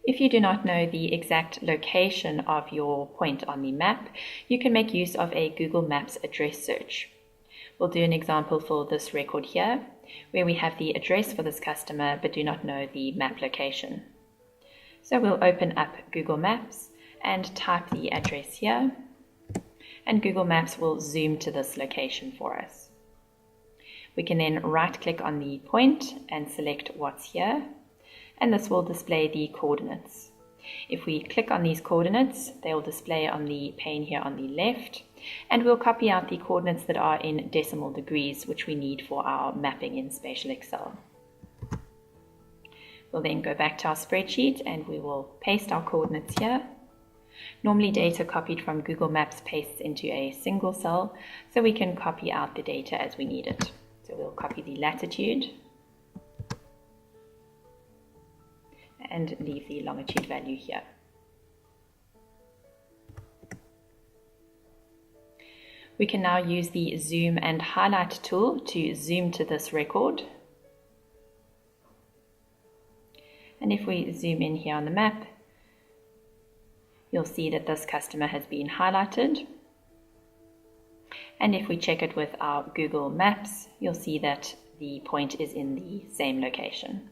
If you do not know the exact location of your point on the map, you can make use of a Google Maps address search. We'll do an example for this record here, where we have the address for this customer but do not know the map location. So we'll open up Google Maps and type the address here, and Google Maps will zoom to this location for us. We can then right-click on the point and select what's here, and this will display the coordinates. If we click on these coordinates, they will display on the pane here on the left, and we'll copy out the coordinates that are in decimal degrees, which we need for our mapping in SpatialXL. We'll then go back to our spreadsheet and we will paste our coordinates here. Normally data copied from Google Maps pastes into a single cell, so we can copy out the data as we need it. So we'll copy the latitude and leave the longitude value here. We can now use the zoom and highlight tool to zoom to this record. And if we zoom in here on the map, you'll see that this customer has been highlighted. And if we check it with our Google Maps, you'll see that the point is in the same location.